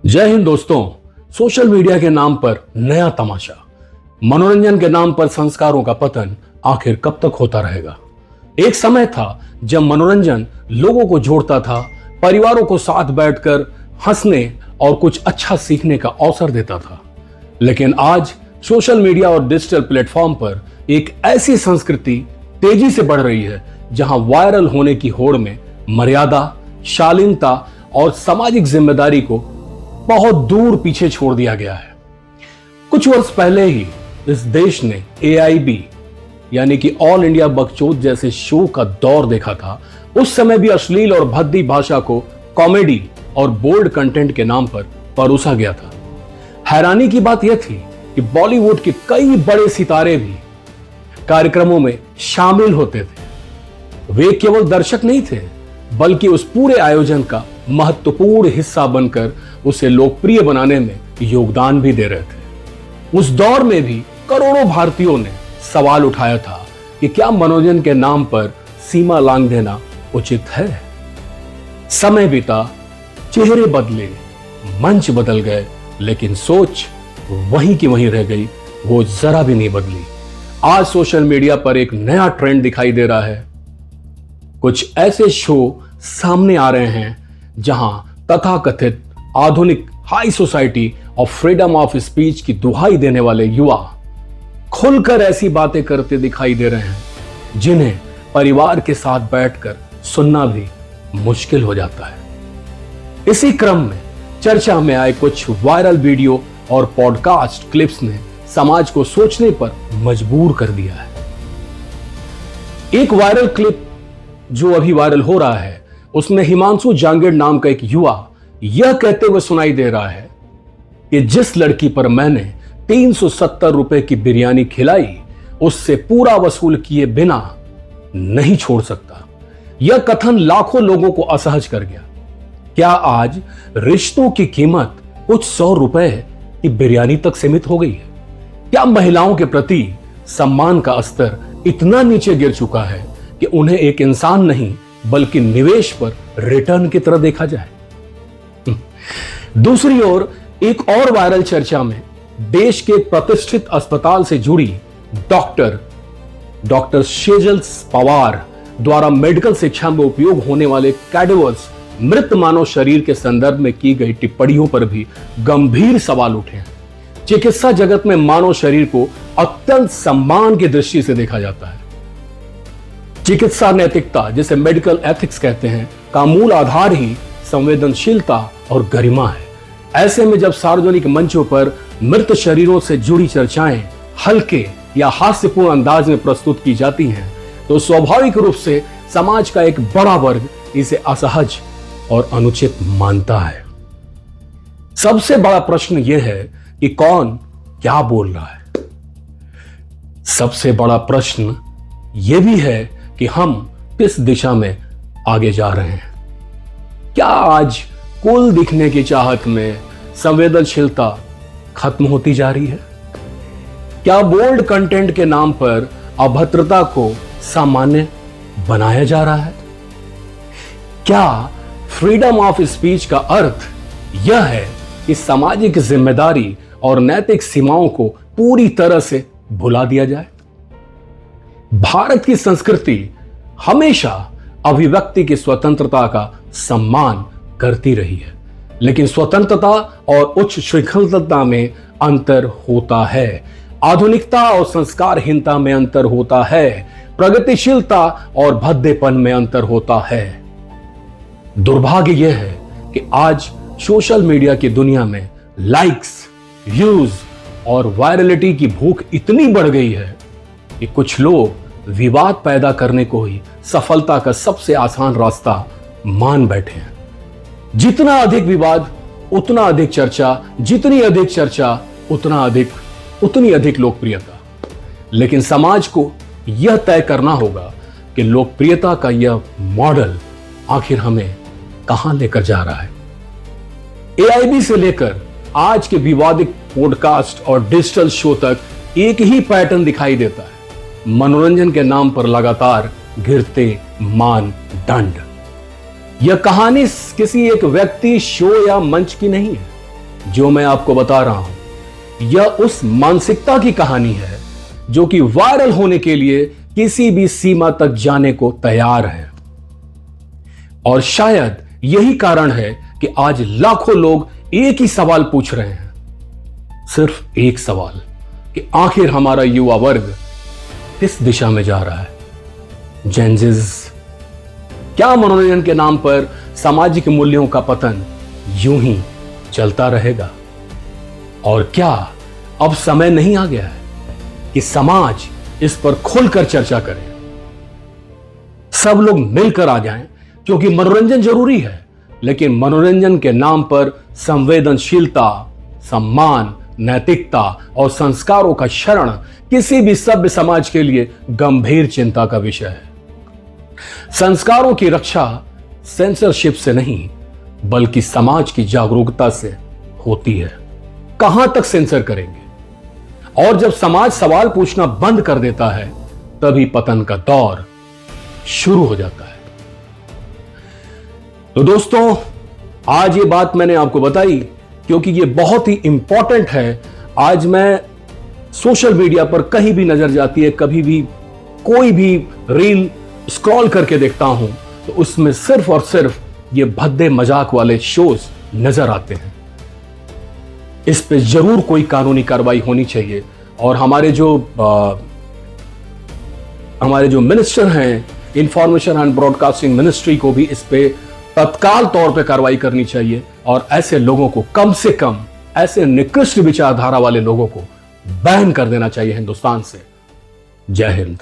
जय हिंद दोस्तों। Social media के नाम पर नया तमाशा, मनोरंजन के नाम पर संस्कारों का पतन आखिर कब तक होता रहेगा। एक समय था जब मनोरंजन लोगों को जोड़ता था, परिवारों को साथ बैठकर हंसने और कुछ अच्छा सीखने का अवसर देता था। लेकिन आज सोशल मीडिया और डिजिटल प्लेटफॉर्म पर एक ऐसी संस्कृति तेजी से बढ़ रही है जहां वायरल होने की होड़ में मर्यादा, शालीनता और सामाजिक जिम्मेदारी को बहुत दूर पीछे छोड़ दिया गया है। कुछ वर्ष पहले ही इस देश ने AIB यानी कि ऑल इंडिया बकचोद जैसे शो का दौर देखा था। उस समय भी अश्लील और भद्दी भाषा को कॉमेडी और बोल्ड कंटेंट के नाम पर परोसा गया था। हैरानी की बात यह थी कि बॉलीवुड के कई बड़े सितारे भी कार्यक्रमों में शामिल होते थे। वे केवल दर्शक नहीं थे बल्कि उस पूरे आयोजन का महत्वपूर्ण हिस्सा बनकर उसे लोकप्रिय बनाने में योगदान भी दे रहे थे। उस दौर में भी करोड़ों भारतीयों ने सवाल उठाया था कि क्या मनोरंजन के नाम पर सीमा लांघ देना उचित है। समय बीता, चेहरे बदले, मंच बदल गए, लेकिन सोच वहीं की वहीं रह गई, वो जरा भी नहीं बदली। आज सोशल मीडिया पर एक नया ट्रेंड दिखाई दे रहा है। कुछ ऐसे शो सामने आ रहे हैं जहां तथाकथित आधुनिक हाई सोसाइटी और फ्रीडम ऑफ स्पीच की दुहाई देने वाले युवा खुलकर ऐसी बातें करते दिखाई दे रहे हैं जिन्हें परिवार के साथ बैठकर सुनना भी मुश्किल हो जाता है। इसी क्रम में चर्चा में आए कुछ वायरल वीडियो और पॉडकास्ट क्लिप्स ने समाज को सोचने पर मजबूर कर दिया है। एक वायरल क्लिप जो अभी वायरल हो रहा है, उसमें हिमांशु जांगेड़ नाम का एक युवा यह कहते हुए सुनाई दे रहा है कि जिस लड़की पर मैंने 370 रुपए की बिरयानी खिलाई, उससे पूरा वसूल किए बिना नहीं छोड़ सकता। यह कथन लाखों लोगों को असहज कर गया। क्या आज रिश्तों की कीमत कुछ 100 रुपए की बिरयानी तक सीमित हो गई है? क्या महिलाओं के प्रति सम्मान का स्तर इतना नीचे गिर चुका है कि उन्हें एक इंसान नहीं बल्कि निवेश पर रिटर्न की तरह देखा जाए? दूसरी ओर एक और वायरल चर्चा में देश के प्रतिष्ठित अस्पताल से जुड़ी डॉक्टर सेजल पवार द्वारा मेडिकल शिक्षा में उपयोग होने वाले कैडेवर्स मृत मानव शरीर के संदर्भ में की गई टिप्पणियों पर भी गंभीर सवाल उठे हैं। चिकित्सा जगत में मानव शरीर को अत्यंत सम्मान की दृष्टि से देखा जाता है। चिकित्सा नैतिकता, जिसे मेडिकल एथिक्स कहते हैं, का मूल आधार ही संवेदनशीलता और गरिमा है। ऐसे में जब सार्वजनिक मंचों पर मृत शरीरों से जुड़ी चर्चाएं हल्के या हास्यपूर्ण अंदाज में प्रस्तुत की जाती हैं, तो स्वाभाविक रूप से समाज का एक बड़ा वर्ग इसे असहज और अनुचित मानता है। सबसे बड़ा प्रश्न यह है कि कौन क्या बोल रहा है। सबसे बड़ा प्रश्न यह भी है कि हम किस दिशा में आगे जा रहे हैं। क्या आज कूल दिखने की चाहत में संवेदनशीलता खत्म होती जा रही है? क्या बोल्ड कंटेंट के नाम पर अभद्रता को सामान्य बनाया जा रहा है? क्या फ्रीडम ऑफ स्पीच का अर्थ यह है कि सामाजिक जिम्मेदारी और नैतिक सीमाओं को पूरी तरह से भुला दिया जाए? भारत की संस्कृति हमेशा अभिव्यक्ति की स्वतंत्रता का सम्मान करती रही है, लेकिन स्वतंत्रता और उच्च श्रृंखलता में अंतर होता है। आधुनिकता और संस्कारहीनता में अंतर होता है। प्रगतिशीलता और भद्देपन में अंतर होता है। दुर्भाग्य यह है कि आज सोशल मीडिया की दुनिया में लाइक्स, व्यूज और वायरलिटी की भूख इतनी बढ़ गई है कि कुछ लोग विवाद पैदा करने को ही सफलता का सबसे आसान रास्ता मान बैठे हैं। जितना अधिक विवाद उतना अधिक चर्चा, जितनी अधिक चर्चा उतनी अधिक लोकप्रियता। लेकिन समाज को यह तय करना होगा कि लोकप्रियता का यह मॉडल आखिर हमें कहां लेकर जा रहा है। AIB से लेकर आज के विवादित पॉडकास्ट और डिजिटल शो तक एक ही पैटर्न दिखाई देता है। मनोरंजन के नाम पर लगातार गिरते मानदंड। यह कहानी किसी एक व्यक्ति, शो या मंच की नहीं है। जो मैं आपको बता रहा हूं यह उस मानसिकता की कहानी है जो कि वायरल होने के लिए किसी भी सीमा तक जाने को तैयार है। और शायद यही कारण है कि आज लाखों लोग एक ही सवाल पूछ रहे हैं, सिर्फ एक सवाल, कि आखिर हमारा युवा वर्ग किस दिशा में जा रहा है। जेनज़ीज़, क्या मनोरंजन के नाम पर सामाजिक मूल्यों का पतन यूं ही चलता रहेगा? और क्या अब समय नहीं आ गया है कि समाज इस पर खुलकर चर्चा करे, सब लोग मिलकर आ जाएं, क्योंकि मनोरंजन जरूरी है, लेकिन मनोरंजन के नाम पर संवेदनशीलता, सम्मान, नैतिकता और संस्कारों का क्षरण किसी भी सभ्य समाज के लिए गंभीर चिंता का विषय है। संस्कारों की रक्षा सेंसरशिप से नहीं बल्कि समाज की जागरूकता से होती है। कहां तक सेंसर करेंगे? और जब समाज सवाल पूछना बंद कर देता है तभी पतन का दौर शुरू हो जाता है। तो दोस्तों, आज ये बात मैंने आपको बताई क्योंकि ये बहुत ही इंपॉर्टेंट है। आज मैं सोशल मीडिया पर कहीं भी नजर जाती है, कभी भी कोई भी रील स्क्रॉल करके देखता हूं तो उसमें सिर्फ और सिर्फ ये भद्दे मजाक वाले शोज नजर आते हैं। इस पे जरूर कोई कानूनी कार्रवाई होनी चाहिए और हमारे जो मिनिस्टर हैं, इंफॉर्मेशन एंड ब्रॉडकास्टिंग मिनिस्ट्री को भी इस पे तत्काल तौर पे कार्रवाई करनी चाहिए और ऐसे लोगों को कम से कम, ऐसे निकृष्ट विचारधारा वाले लोगों को बैन कर देना चाहिए हिंदुस्तान से। जय हिंद।